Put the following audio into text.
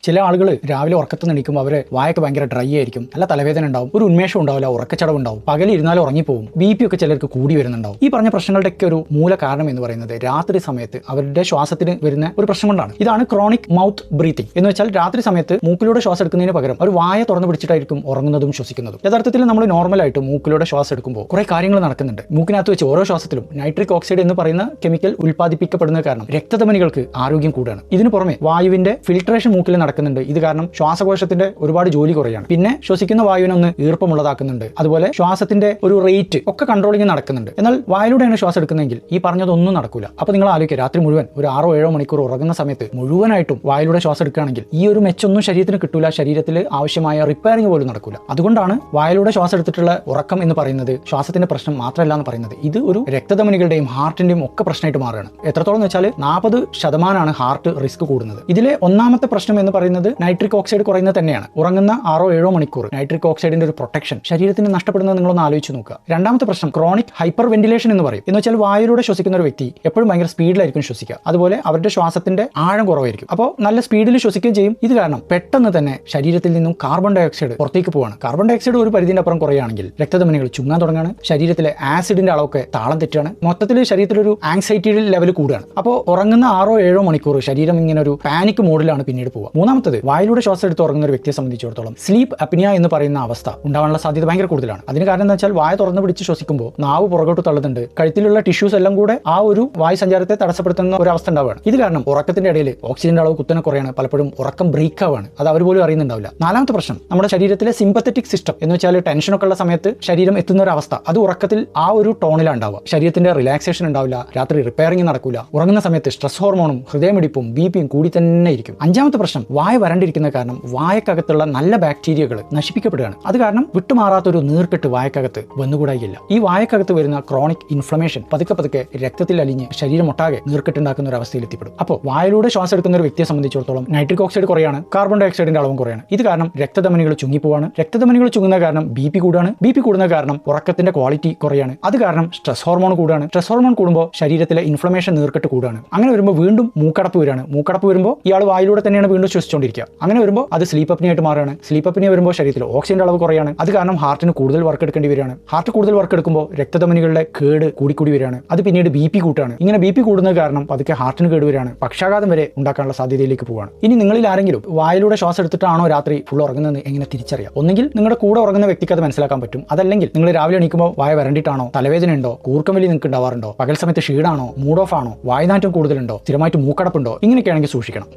ചില ആളുകൾ രാവിലെ ഉറക്കത്തിൽ നിൽക്കുമ്പോൾ അവരെ വായൊക്കെ ഭയങ്കര ഡ്രൈ ആയിരിക്കും, നല്ല തലവേദന ഉണ്ടാവും, ഒരു ഉന്മേഷം ഉണ്ടാവില്ല, ഉറക്കച്ചടവ് ഉണ്ടാവും, പകലിരുന്നാലും ഉറങ്ങിപ്പോവും, ബി ഒക്കെ ചിലർക്ക് കൂടി വരുന്നുണ്ടാവും. ഈ പറഞ്ഞ പ്രശ്നങ്ങളുടെയൊക്കെ ഒരു മൂല കാരണം എന്ന് പറയുന്നത് രാത്രി സമയത്ത് അവരുടെ ശ്വാസത്തിന് വരുന്ന ഒരു പ്രശ്നം കൊണ്ടാണ്. ഇതാണ് ക്രോണിക് മൗത്ത് ബ്രീത്തിങ് എന്ന് വെച്ചാൽ രാത്രി സമയത്ത് മൂക്കിലൂടെ ശ്വാസം എടുക്കുന്നതിന് പകരം ഒരു വായ തുറന്നു പിടിച്ചിട്ടായിരിക്കും ഉറങ്ങുന്നതും ശ്വസിക്കുന്നതും. യഥാർത്ഥത്തിൽ നമ്മൾ നോർമലായിട്ട് മൂക്കിലൂടെ ശ്വാസം എടുക്കുമ്പോൾ കുറെ കാര്യങ്ങൾ നടക്കുന്നുണ്ട്. മൂക്കിനകത്ത് വെച്ച് ഓരോ ശ്വാസത്തിലും നൈട്രിക് ഓക്സൈഡ് എന്ന് പറയുന്ന കെമിക്കൽ ഉൽപ്പാദിപ്പിക്കപ്പെടുന്ന കാരണം രക്തധമനികൾക്ക് ആരോഗ്യം കൂടുകയാണ്. ഇതിന് പുറമെ വായുവിന്റെ ഫിൽട്രേഷൻ മൂക്കിൽ നടക്കുന്നുണ്ട്. ഇത് കാരണം ശ്വാസകോശത്തിന്റെ ഒരുപാട് ജോലി കുറയാണ്. പിന്നെ ശ്വസിക്കുന്ന വായുവിനൊന്ന് ഈർപ്പമുള്ളതാക്കുന്നുണ്ട്. അതുപോലെ ശ്വാസത്തിന്റെ ഒരു റേറ്റ് ഒക്കെ കൺട്രോളിങ് നടക്കുന്നുണ്ട്. എന്നാൽ വായിലൂടെയാണ് ശ്വാസം എടുക്കുന്നതെങ്കിൽ ഈ പറഞ്ഞതൊന്നും നടക്കൂല. അപ്പൊ നിങ്ങൾ ആലോചിക്കുക, രാത്രി മുഴുവൻ ഒരു 6-7 മണിക്കൂർ ഉറങ്ങുന്ന സമയത്ത് മുഴുവനായിട്ടും വായിലൂടെ ശ്വാസം എടുക്കുകയാണെങ്കിൽ ഈ ഒരു മെച്ചൊന്നും ശരീരത്തിന് കിട്ടൂല, ശരീരത്തിൽ ആവശ്യമായ റിപ്പയറിംഗ് പോലും നടക്കൂല. അതുകൊണ്ടാണ് വായിലൂടെ ശ്വാസം എടുത്തിട്ടുള്ള ഉറക്കം എന്ന് പറയുന്നത് ശ്വാസത്തിന്റെ പ്രശ്നം മാത്രമല്ല എന്ന് പറയുന്നത്. ഇത് ഒരു രക്തധമനികളുടെയും ഹാർട്ടിന്റെയും ഒക്കെ പ്രശ്നമായിട്ട് മാറുകയാണ്. എത്രത്തോളം എന്ന് വെച്ചാൽ 40% ഹാർട്ട് റിസ്ക് കൂടുന്നത്. ഇതിലെ ഒന്നാമത്തെ പ്രശ്നം എന്ന് പറയുന്നത് നൈട്രിക് ഓക്സൈഡ് കുറയുന്നത് തന്നെയാണ്. ഉറങ്ങുന്ന 6-7 മണിക്കൂർ നൈട്രിക് ഓക്സൈഡിന്റെ ഒരു പ്രൊട്ടക്ഷൻ ശരീരത്തിന് നഷ്ടപ്പെടുന്നത് നിങ്ങളൊന്ന് ആലോചിച്ച് നോക്കുക. രണ്ടാമത്തെ പ്രശ്നം ക്രോണിക് ഹൈപ്പർ വെന്റിലേഷൻ എന്ന് പറയും. എന്ന് വെച്ചാൽ വായുവിലൂടെ ശ്വസിക്കുന്ന ഒരു വ്യക്തി എപ്പോഴും ഭയങ്കര സ്പീഡിലായിരിക്കും ശ്വസിക്കുക. അതുപോലെ അവരുടെ ശ്വാസത്തിന്റെ ആഴം കുറവായിരിക്കും. അപ്പോൾ നല്ല സ്പീഡിൽ ശ്വസിക്കുകയും ചെയ്യും. ഇത് കാരണം പെട്ടെന്ന് തന്നെ ശരീരത്തിൽ നിന്നും കാർബൺ ഡൈ ഓക്സൈഡ് പുറത്തേക്ക് പോവാണ്. കാർബൺ ഡൈ ഓക്സൈഡ് ഒരു പരിധിന്റെ അപ്പുറം കുറയുകയാണെങ്കിൽ രക്തധമനികൾ ചുങ്ങാൻ തുടങ്ങുകയാണ്, ശരീരത്തിലെ ആസിഡിന്റെ അളവൊക്കെ താളം തെറ്റാണ്, മൊത്തത്തിൽ ശരീരത്തിലൊരു ആങ്സൈറ്റിയുടെ ലെവൽ കൂടുകയാണ്. അപ്പോൾ ഉറങ്ങുന്ന 6-7 മണിക്കൂർ ശരീരം ഇങ്ങനെ ഒരു പാനിക് മോഡിലാണ് പിന്നീട് പോവുക. മൂന്നാമത്തത്, വായിലൂടെ ശ്വാസം എടുത്ത് ഉറങ്ങുന്ന ഒരു വ്യക്തിയെ സംബന്ധിച്ചിടത്തോളം സ്ലീപ്പ് അപ്നിയ എന്ന് പറയുന്ന അവസ്ഥ ഉണ്ടാവാനുള്ള സാധ്യത ഭയങ്കര കൂടുതലാണ്. അതിന് കാരണം എന്താ വെച്ചാൽ വായ തുറന്ന് പിടിച്ച് ശ്വസിക്കുമ്പോൾ നാവ് പുറകോട്ട് തള്ളുന്നുണ്ട്, കഴുത്തിലുള്ള ടിഷ്യൂസ് എല്ലാം കൂടെ ആ ഒരു വായു സഞ്ചാരത്തെ തടസ്സപ്പെടുത്തുന്ന ഒരു അവസ്ഥ ഉണ്ടാവുകയാണ്. ഇത് കാരണം ഉറക്കത്തിന്റെ ഇടയിൽ ഓക്സിജന്റെ അളവ് കുത്തനെ കുറയാണ്, പലപ്പോഴും ഉറക്കം ബ്രേക്ക് ആവാണ്. അത് അവർ പോലും അറിയുന്നുണ്ടാവില്ല. നാലാമത്തെ പ്രശ്നം, നമ്മുടെ ശരീരത്തിലെ സിമ്പത്തറ്റിക് സിസ്റ്റം എന്ന് വെച്ചാൽ ടെൻഷനൊക്കെ ഉള്ള സമയത്ത് ശരീരം എത്തുന്ന ഒരു അവസ്ഥ, അത് ഉറക്കത്തിൽ ആ ഒരു ടോണിലാണ് ഉണ്ടാവുക. ശരീരത്തിന്റെ റിലാക്സേഷൻ ഉണ്ടാവില്ല, രാത്രി റിപ്പയറിംഗ് നടക്കൂല, ഉറങ്ങുന്ന സമയത്ത് സ്ട്രെസ് ഹോർമോണും ഹൃദയമിടിപ്പും ബിപിയും കൂടി തന്നെ ഇരിക്കും. അഞ്ചാമത്തെ പ്രശ്നം, വായ വരണ്ടിരിക്കുന്ന കാരണം വായക്കകത്തുള്ള നല്ല ബാക്ടീരിയകൾ നശിപ്പിക്കപ്പെടുകയാണ്. അത് കാരണം വിട്ടുമാറാത്തൊരു നീർക്കെട്ട് വായക്കകത്ത് വന്നുകൂടായില്ല. ഈ വായക്കകത്ത് വരുന്ന ക്രോണിക് ഇൻഫ്ലമേഷൻ പതുക്കെ പതുക്കെ രക്തത്തിൽ അലിഞ്ഞ് ശരീരം ഒട്ടാകെ നീർക്കെട്ടുണ്ടാക്കുന്ന ഒരു അവസ്ഥയിൽ എത്തിപ്പെടും. അപ്പോൾ വായിലൂടെ ശ്വാസം എടുക്കുന്ന ഒരു വ്യക്തിയെ സംബന്ധിച്ചിടത്തോളം നൈട്രിക് ഓക്സൈഡ് കുറയാണ്, കാർബൺ ഡൈ ഓക്സൈഡിന്റെ അളവും കുറയാണ്. ഇത് കാരണം രക്തധമനികൾ ചുങ്ങിപ്പോവാണ്. രക്തധമനികൾ ചുങ്ങുന്ന കാരണം ബിപി കൂടുകയാണ്. ബിപി കൂടുന്ന കാരണം ഉറക്കത്തിന്റെ ക്വാളിറ്റി കുറയാണ്. അത് കാരണം സ്ട്രെസ് ഹോർമോൺ കൂടുകയാണ്. സ്ട്രെസ് ഹോർമോൺ കൂടുമ്പോൾ ശരീരത്തിലെ ഇൻഫ്ലമേഷൻ നീർക്കെട്ട് കൂടുകയാണ്. അങ്ങനെ വരുമ്പോൾ വീണ്ടും മൂക്കടപ്പ് വരികയാണ്. മൂക്കടപ്പ് വരുമ്പോൾ ഇയാൾ വായിലൂടെ തന്നെയാണ് വീണ്ടും ശ്വസിച്ചുകൊണ്ടിരിക്കുക. അങ്ങനെ വരുമ്പോൾ അത് സ്ലീപ്പ് അപ്നിയായിട്ട് മാറുകയാണ്. സ്ലീപ്പ് അപ്നിയ വരുമ്പോൾ ശരീരത്തിൽ ഓക്സിജന്റെ അളവ് കുറയാണ്. അത് കാരണം ഹാർട്ടിന് കൂടുതൽ വർക്ക് എടുക്കേണ്ടി വരികയാണ്. ഹാർട്ട് കൂടുതൽ വർക്ക് എടുക്കുമ്പോൾ രക്തധമനികളുടെ കേട് കൂടിക്കൂടി വരികയാണ്. അത് പിന്നീട് ബിപി കൂട്ടാണ്. ഇങ്ങനെ ബിപി കൂടുന്നത് കാരണം പതുക്കെ ഹാർട്ടിന് കേട് വരികയാണ്. പക്ഷാഘാതം വരെ ഉണ്ടാക്കാനുള്ള സാധ്യതയിലേക്ക് പോവാണ്. ഇനി നിങ്ങളിൽ ആരെങ്കിലും വായിലൂടെ ശ്വാസം എടുത്തിട്ടാണോ രാത്രി ഫുൾ ഉറങ്ങുന്നത് എങ്ങനെ തിരിച്ചറിയാം? ഒന്നെങ്കിൽ നിങ്ങളുടെ കൂടെ ഉറങ്ങുന്ന വ്യക്തിക്ക് അത് മനസ്സിലാക്കാൻ പറ്റും. അതല്ലെങ്കിൽ നിങ്ങൾ രാവിലെ എണീക്കുമ്പോൾ വായ വരണ്ടിട്ടാണോ, തലവേദന ഉണ്ടോ, കൂർക്കം വലി നിങ്ങൾക്ക് ഉണ്ടാവാറുണ്ടോ, പകൽ സമയത്ത് ക്ഷീണാണോ, മൂഡ് ഓഫ് ആണോ, വായനാറ്റം കൂടുതലുണ്ടോ, സ്ഥിരമായിട്ട് മൂക്കടപ്പുണ്ടോ, ഇങ്ങനെയൊക്കെയാണെങ്കിൽ സൂക്ഷിക്കണം.